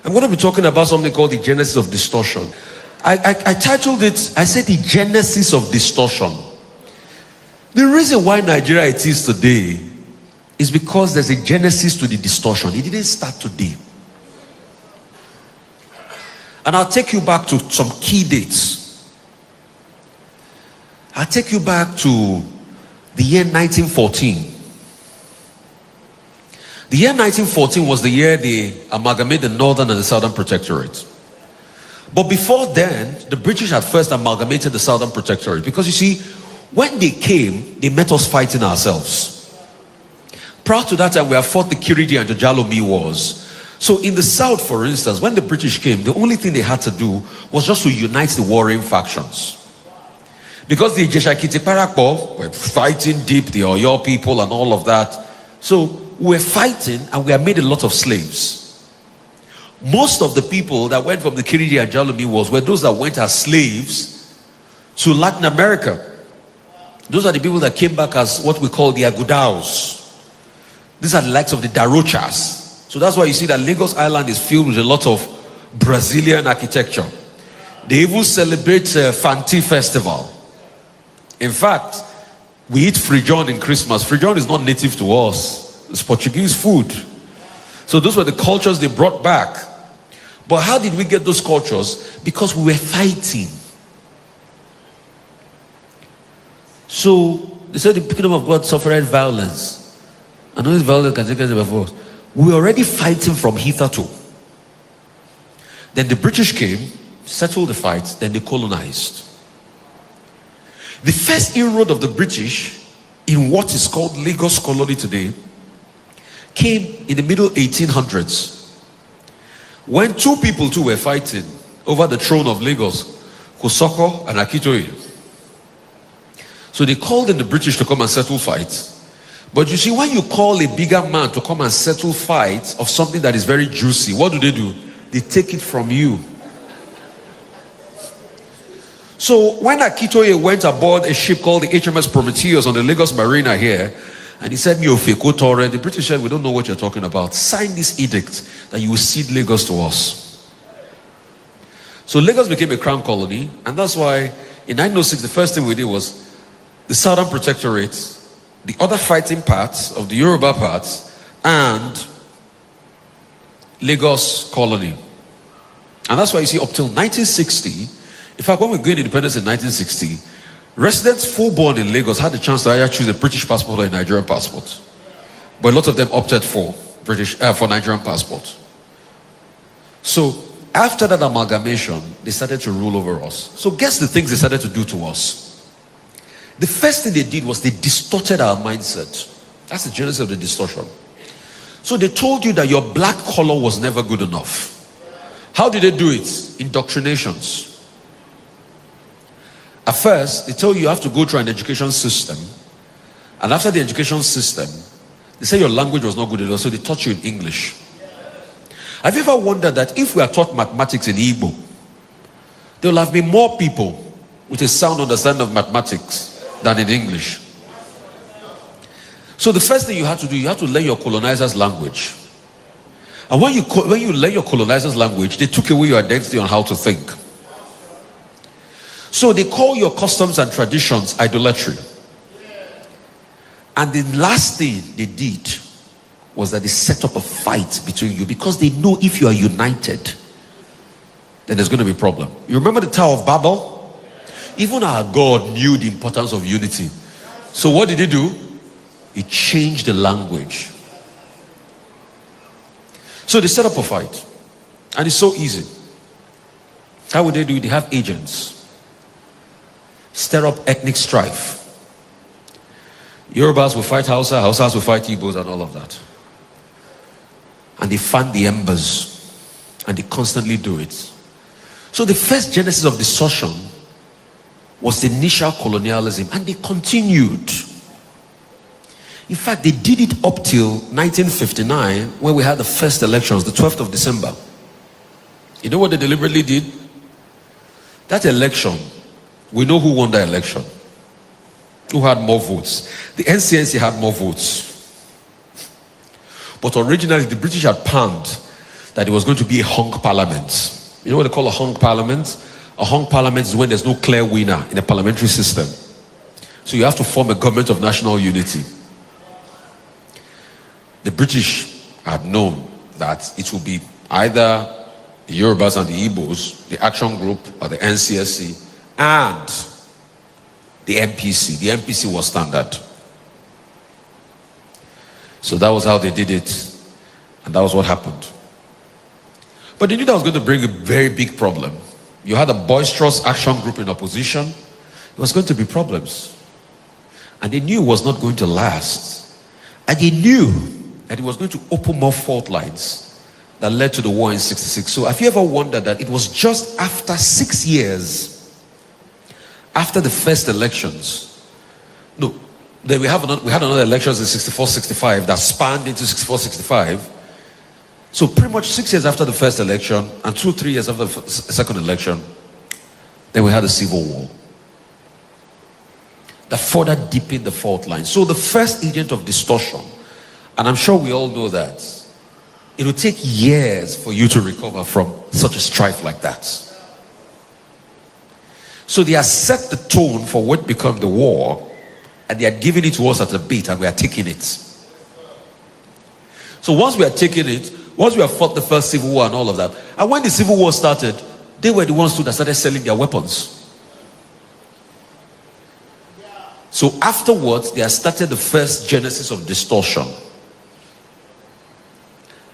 I'm going to be talking about something called the genesis of distortion. I titled it, I said the genesis of distortion. The reason why Nigeria it is today is because there's a genesis to the distortion. It didn't start today. And I'll take you back to some key dates. I'll take you back to the year 1914. The year 1914 was the year they amalgamated the Northern and the Southern Protectorate. But before then, the British had first amalgamated the Southern Protectorate. Because you see, when they came, they met us fighting ourselves. Prior to that time, we have fought the Kiridi and the Jalomi wars. So in the South, for instance, when the British came, the only thing they had to do was just to unite the warring factions. Because the Ijeshakiti Parapo were fighting deep, the Oyo people and all of that. So we were fighting and we had made a lot of slaves. Most of the people that went from the Kiridi and Jalomi wars were those that went as slaves to Latin America. Those are the people that came back as what we call the Agudaos. These are the likes of the Darochas. So that's why you see that Lagos Island is filled with a lot of Brazilian architecture. They even celebrate Fanti Festival. In fact, we eat frijon in Christmas. Frijon is not native to us. It's Portuguese food. So those were the cultures they brought back. But how did we get those cultures? Because we were fighting. So they said the kingdom of God suffered violence. And all this violence can take place before us. We were already fighting from hitherto. Then the British came, settled the fight, then they colonized. The first inroad of the British in what is called Lagos Colony today came in the middle 1800s. When two people too were fighting over the throne of Lagos, Kosoko and Akitoye. So they called in the British to come and settle fights. But you see, when you call a bigger man to come and settle fights of something that is very juicy, what do? They take it from you. So when Akitoye went aboard a ship called the HMS Prometheus on the Lagos Marina here, and he said, the British said, we don't know what you're talking about. Sign this edict that you will cede Lagos to us. So Lagos became a crown colony, and that's why in 1906, the first thing we did was the Southern Protectorate, the other fighting parts of the Yoruba parts, and Lagos Colony. And that's why you see up till 1960, in fact, when we gained independence in 1960, residents full born in Lagos had the chance to either choose a British passport or a Nigerian passport. But a lot of them opted for Nigerian passport. So after that amalgamation, they started to rule over us. So guess the things they started to do to us. The first thing they did was they distorted our mindset. That's the genesis of the distortion. So they told you that your black color was never good enough. How did they do it? Indoctrinations. At first, they told you have to go through an education system. And after the education system, they say your language was not good enough, so they taught you in English. Have you ever wondered that if we are taught mathematics in Igbo, there will have been more people with a sound understanding of mathematics than in English? So the first thing you have to do, you have to learn your colonizer's language. And when you learn your colonizer's language, they took away your identity on how to think. So they call your customs and traditions idolatry. And the last thing they did was that they set up a fight between you, because they know if you are united, then there's going to be a problem. You remember the Tower of Babel? Even our God knew the importance of unity. So what did he do? He changed the language. So they set up a fight. And it's so easy. How would they do it? They have agents. Stir up ethnic strife. Yorubas will fight Hausa, Hausas will fight Igbos and all of that. And they fan the embers. And they constantly do it. So the first genesis of distortion was the initial colonialism, and they continued. In fact, they did it up till 1959, when we had the first elections, the 12th of December. You know what they deliberately did? That election, we know who won that election. Who had more votes? The NCNC had more votes. But originally, the British had planned that it was going to be a hung parliament. You know what they call a hung parliament? A hung parliament is when there's no clear winner in a parliamentary system. So you have to form a government of national unity. The British had known that it will be either the Yorubas and the Igbos, the Action Group or the NCSC, and the MPC. The MPC was standard. So that was how they did it, and that was what happened. But they knew that was going to bring a very big problem. You had a boisterous action group in opposition. There was going to be problems. And they knew it was not going to last. And they knew that it was going to open more fault lines that led to the war in 66. So have you ever wondered that it was just after 6 years, after the first elections, no, then we had another elections in 64-65 that spanned into 64-65. So pretty much 6 years after the first election and 2-3 years after the second election, then we had a civil war that further deepened the fault line. So the first agent of distortion, and I'm sure we all know that, it will take years for you to recover from such a strife like that. So they have set the tone for what becomes the war, and they are giving it to us at a beat, and we are taking it. So once we are taking it, once we have fought the first civil war and all of that, and when the civil war started, they were the ones that started selling their weapons. So afterwards, they had started the first genesis of distortion.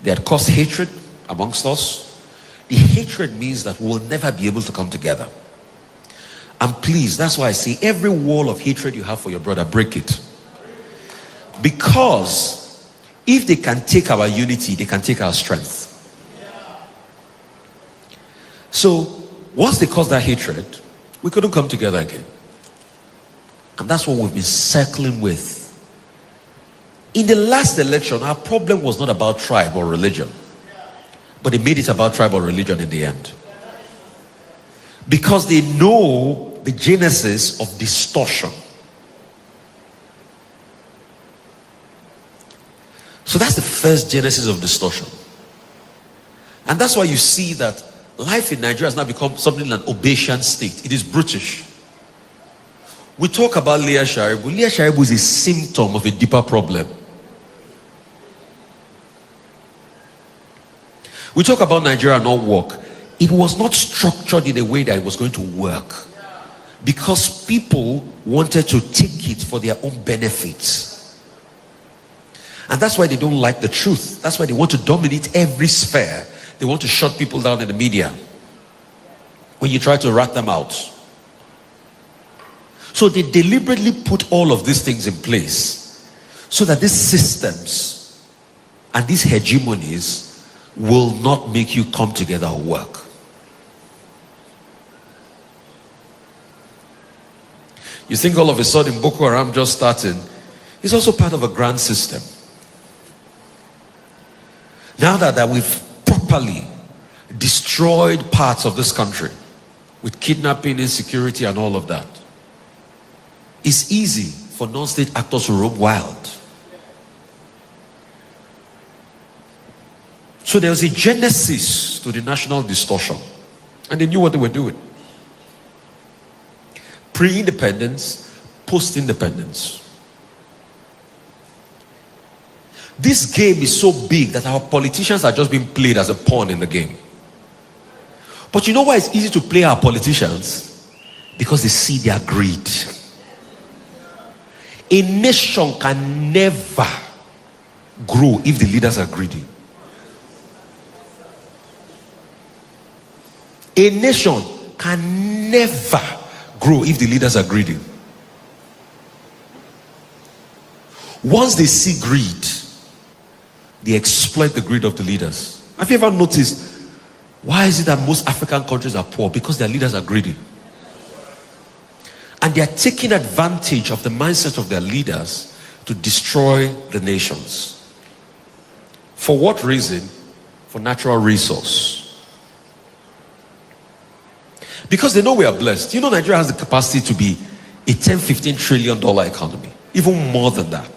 They had caused hatred amongst us. The hatred means that we will never be able to come together. And please, that's why I say every wall of hatred you have for your brother, break it. Because if they can take our unity, they can take our strength. So once they caused that hatred, we couldn't come together again. And that's what we've been circling with. In the last election, our problem was not about tribe or religion, but they made it about tribe or religion in the end. Because they know the genesis of distortion. So that's the first genesis of distortion. And that's why you see that life in Nigeria has now become something like an Obasian state. It is brutish. We talk about Leah Sharibu. Leah Sharibu is a symptom of a deeper problem. We talk about Nigeria not work. It was not structured in a way that it was going to work. Because people wanted to take it for their own benefits. And that's why they don't like the truth. That's why they want to dominate every sphere. They want to shut people down in the media when you try to rat them out. So they deliberately put all of these things in place so that these systems and these hegemonies will not make you come together or work. You think all of a sudden Boko Haram just starting, it's also part of a grand system. Now that we've properly destroyed parts of this country with kidnapping, insecurity and all of that, it's easy for non-state actors to roam wild. So there was a genesis to the national distortion, and they knew what they were doing. Pre-independence, post-independence. This game is so big that our politicians are just being played as a pawn in the game. But you know why it's easy to play our politicians? Because they see their greed. A nation can never grow if the leaders are greedy. A nation can never grow if the leaders are greedy. Once they see greed, they exploit the greed of the leaders. Have you ever noticed why is it that most African countries are poor? Because their leaders are greedy. And they are taking advantage of the mindset of their leaders to destroy the nations. For what reason? For natural resource. Because they know we are blessed. You know, Nigeria has the capacity to be a $10-15 trillion economy. Even more than that.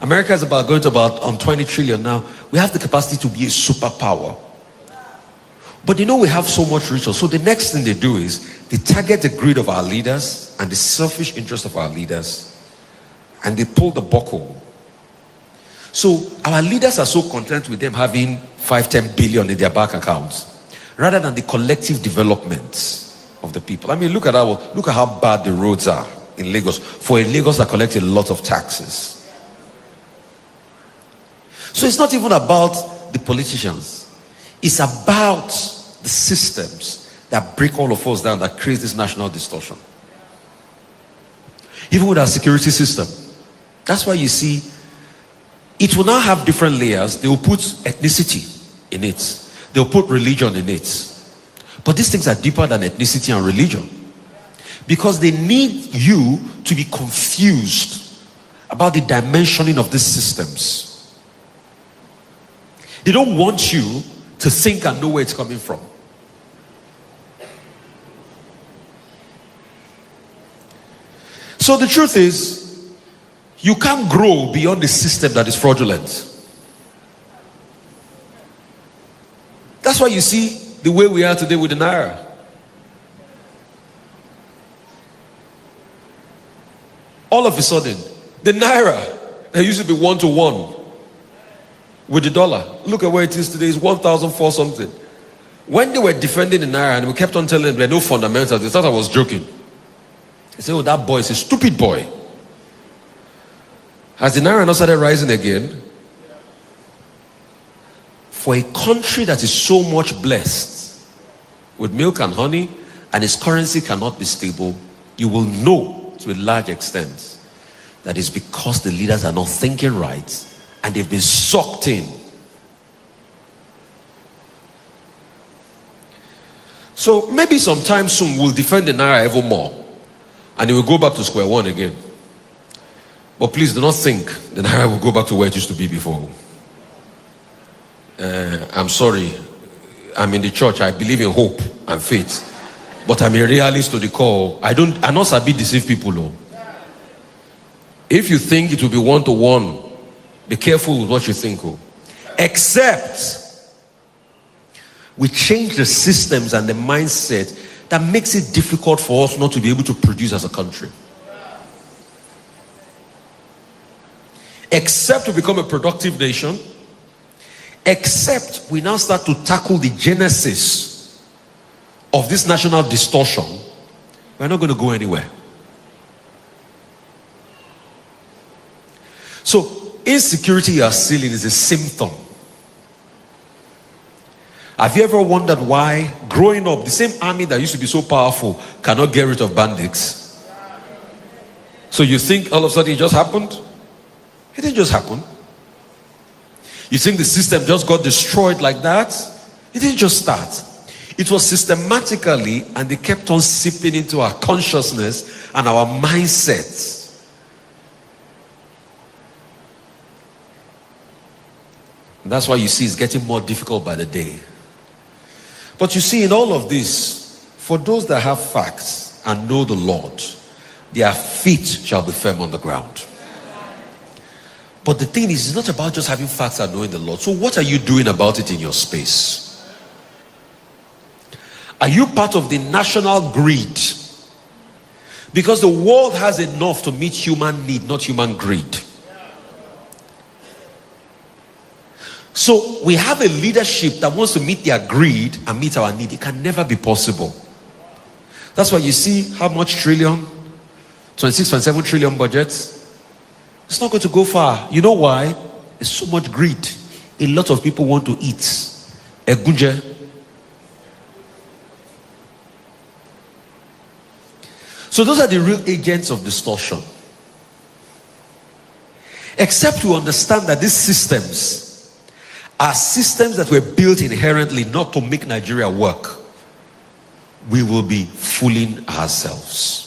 America is about going to about on 20 trillion now. We have the capacity to be a superpower. But we have so much resource. So the next thing they do is they target the greed of our leaders and the selfish interest of our leaders, and they pull the buckle. So our leaders are so content with them having 5-10 billion in their bank accounts rather than the collective development of the people. I mean, look at how bad the roads are in Lagos, for a Lagos that collects a lot of taxes. So it's not even about the politicians. It's about the systems that break all of us down, that create this national distortion. Even with our security system. That's why you see, it will now have different layers. They will put ethnicity in it. They will put religion in it. But these things are deeper than ethnicity and religion. Because they need you to be confused about the dimensioning of these systems. They don't want you to think and know where it's coming from. So the truth is, you can't grow beyond the system that is fraudulent. That's why you see the way we are today with the Naira. All of a sudden, the Naira, that used to be 1-to-1 with the dollar. Look at where it is today. It's 1,004 something. When they were defending the Naira and we kept on telling them there are no fundamentals, they thought I was joking. They said, oh, that boy is a stupid boy. Has the Naira not started rising again? For a country that is so much blessed with milk and honey and its currency cannot be stable, you will know to a large extent that it's because the leaders are not thinking right and they've been sucked in. So maybe sometime soon we'll defend the Naira ever more and it will go back to square one again. But please do not think the Naira will go back to where it used to be before. I'm sorry. I'm in the church. I believe in hope and faith. But I'm a realist to the core. I not sabi deceive people. No. If you think it will be 1-to-1, be careful with what you think. Oh. Except we change the systems and the mindset that makes it difficult for us not to be able to produce as a country. Except we become a productive nation. Except we now start to tackle the genesis of this national distortion, we're not going to go anywhere. So, insecurity you are seeing is a symptom. Have you ever wondered why, growing up, the same army that used to be so powerful cannot get rid of bandits? So you think all of a sudden it just happened? It didn't just happen. You think the system just got destroyed like that? It didn't just start. It was systematically, and they kept on seeping into our consciousness and our mindsets. And that's why you see it's getting more difficult by the day. But you see, in all of this, for those that have facts and know the Lord, their feet shall be firm on the ground. But the thing is, it's not about just having facts and knowing the Lord. So what are you doing about it in your space? Are you part of the national greed? Because the world has enough to meet human need, not human greed. So we have a leadership that wants to meet their greed and meet our need. It can never be possible. That's why you see how much trillion, 26.7 trillion budgets. It's not going to go far. You know why? There's so much greed. A lot of people want to eat. Egunje. So those are the real agents of distortion. Except we understand that these systems are systems that were built inherently not to make Nigeria work, we will be fooling ourselves.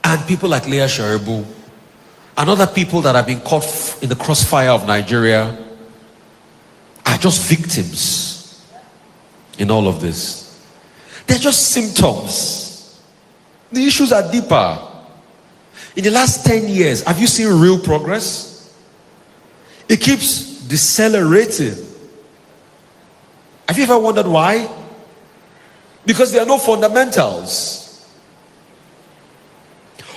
And people like Leah Sharibu and other people that have been caught in the crossfire of Nigeria are just victims in all of this. They're just symptoms. The issues are deeper. In the last 10 years, have you seen real progress? It keeps decelerating. Have you ever wondered why? Because there are no fundamentals.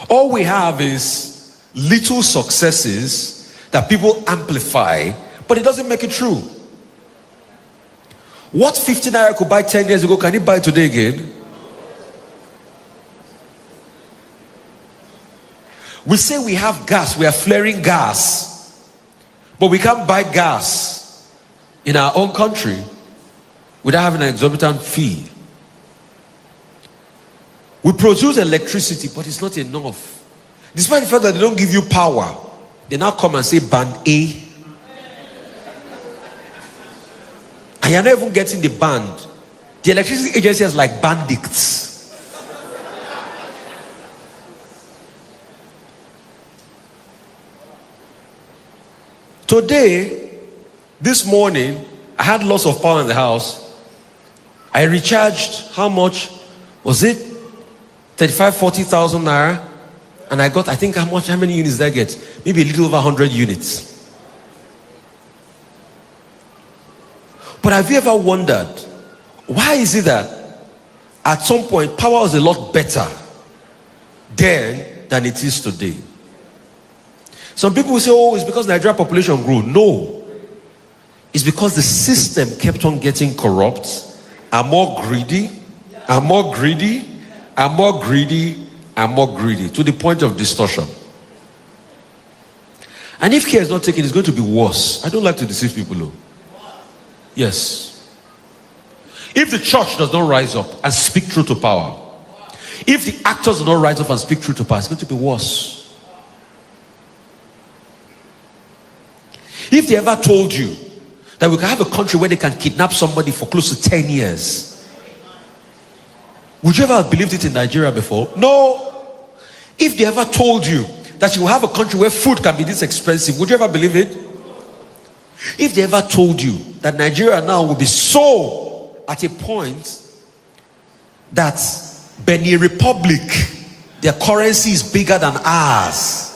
All we have is little successes that people amplify, but it doesn't make it true. What 50 naira could buy 10 years ago, can it buy today again? We say we have gas, we are flaring gas, but we can't buy gas in our own country without having an exorbitant fee. We produce electricity, but it's not enough. Despite the fact that they don't give you power, they now come and say band A. And you're not even getting the band. The electricity agency is like bandits. Today, this morning, I had lots of power in the house. I recharged, how much was it? 40,000 naira. And I got, I think, how many units did I get? Maybe a little over 100 units. But have you ever wondered, why is it that at some point power was a lot better then than it is today? Some people will say, oh, it's because Nigeria population grew. No. It's because the system kept on getting corrupt, and more greedy, and more greedy, and more greedy, and more greedy, to the point of distortion. And if care is not taken, it's going to be worse. I don't like to deceive people, though. Yes. If the church does not rise up and speak truth to power, if the actors do not rise up and speak truth to power, it's going to be worse. If they ever told you that we can have a country where they can kidnap somebody for close to 10 years, would you ever have believed it in Nigeria before? No. If they ever told you that you will have a country where food can be this expensive, would you ever believe it? If they ever told you that Nigeria now will be so at a point that Benin Republic, their currency is bigger than ours.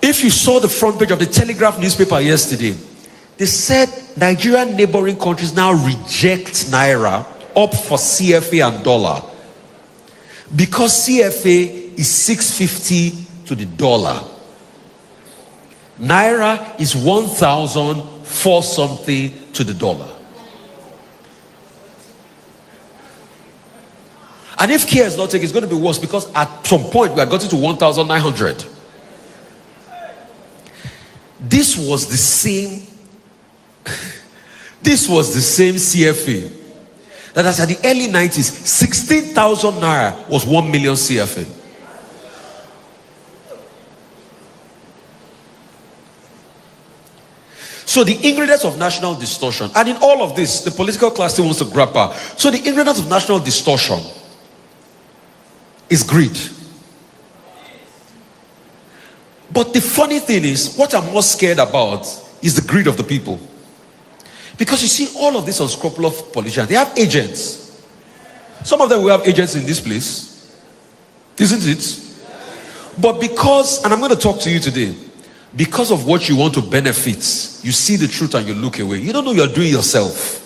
If you saw the front page of the Telegraph newspaper yesterday, they said Nigerian neighboring countries now reject Naira up for CFA and dollar because CFA is 650 to the dollar. Naira is 1,004 something to the dollar. And if care is not taken, it's going to be worse, because at some point we are getting to 1,900. This was the same CFA that as at the early 90s, 16,000 naira was 1 million CFA. So the ingredients of national distortion, and in all of this, the political class still wants to grab power. So the ingredients of national distortion is greed. But the funny thing is, what I'm most scared about is the greed of the people. Because you see, all of these unscrupulous politicians, they have agents. Some of them will have agents in this place, isn't it? But because, and I'm going to talk to you today, because of what you want to benefit, you see the truth and you look away. You don't know you're doing yourself.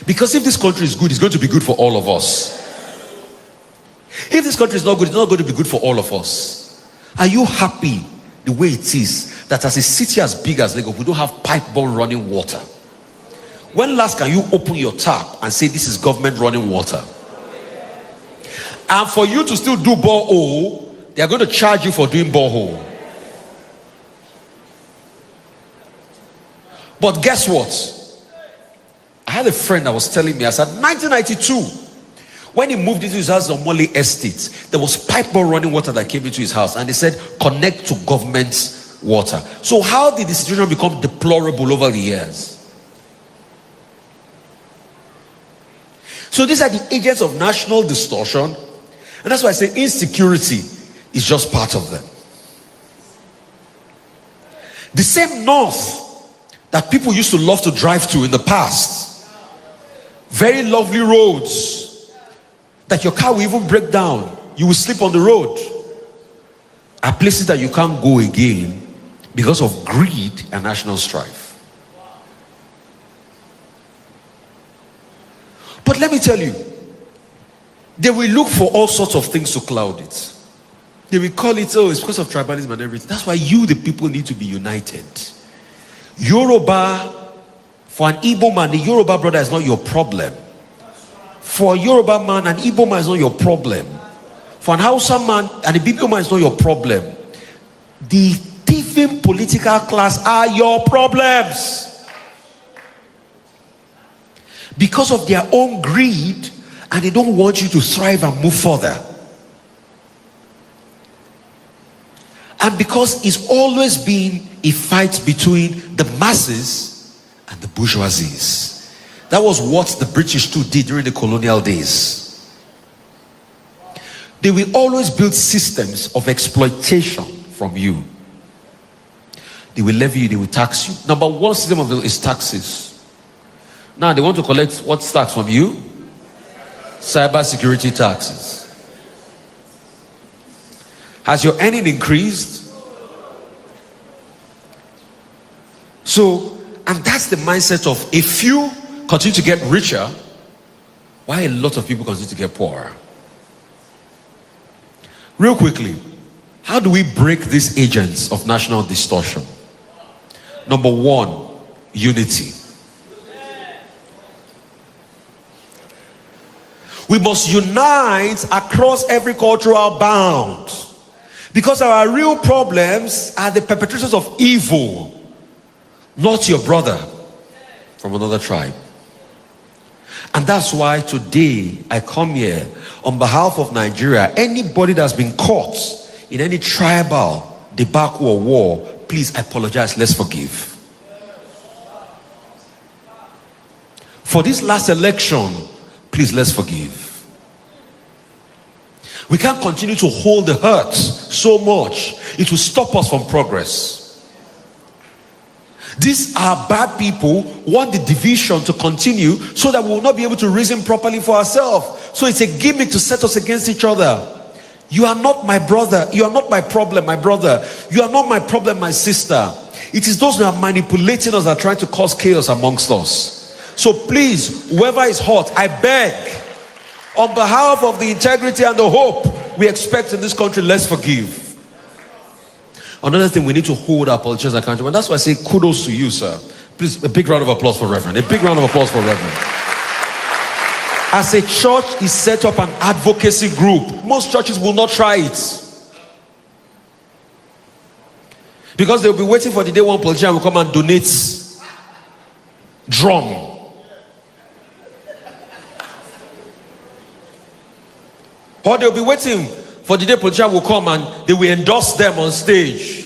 Because if this country is good, it's going to be good for all of us. If this country is not good, it's not going to be good for all of us. Are you happy the way it is that as a city as big as Lagos, we don't have pipe-borne running water? When last can you open your tap and say this is government running water? And for you to still do borehole, they are going to charge you for doing borehole. But guess what? I had a friend that was telling me, I said, 1992, when he moved into his house on Molly Estate, there was pipe-borne running water that came into his house, and they said, connect to government water. So how did the situation become deplorable over the years? So these are the agents of national distortion, and that's why I say insecurity is just part of them. The same north that people used to love to drive to in the past, very lovely roads that your car will even break down. You will sleep on the road. Are places that you can't go again because of greed and national strife. But let me tell you, they will look for all sorts of things to cloud it. They will call it, oh, it's because of tribalism and everything. That's why you, the people, need to be united. Yoruba, for an Igbo man, the Yoruba brother is not your problem. For a Yoruba man, an Igbo man is not your problem. For an Hausa man, and a Bibo man is not your problem. The thieving political class are your problems. Because of their own greed, and they don't want you to thrive and move further. And because it's always been a fight between the masses and the bourgeoisies. That was what the British too did during the colonial days. They will always build systems of exploitation from you. They will levy you, they will tax you. Number one system of is taxes. Now they want to collect what tax from you? Cyber security taxes. Has your earning increased? So, and that's the mindset of a few continue to get richer, while a lot of people continue to get poorer. Real quickly, how do we break these agents of national distortion? Number one, unity. We must unite across every cultural bound, because our real problems are the perpetrators of evil, not your brother from another tribe. And that's why today I come here on behalf of Nigeria. Anybody that's been caught in any tribal debacle or war, please, I apologize, let's forgive. For this last election, please, let's forgive. We can't continue to hold the hurt so much. It will stop us from progress. These are bad people who want the division to continue so that we will not be able to reason properly for ourselves. So it's a gimmick to set us against each other. You are not my brother. You are not my problem, my brother. You are not my problem, my sister. It is those who are manipulating us that are trying to cause chaos amongst us. So please, whoever is hot, I beg, on behalf of the integrity and the hope we expect in this country, let's forgive. Another thing, we need to hold our politicians accountable. And that's why I say kudos to you, sir. Please, a big round of applause for Reverend. A big round of applause for Reverend. As a church is set up an advocacy group, most churches will not try it. Because they'll be waiting for the day one politician will come and donate drum. Or they'll be waiting for the day politician will come and they will endorse them on stage.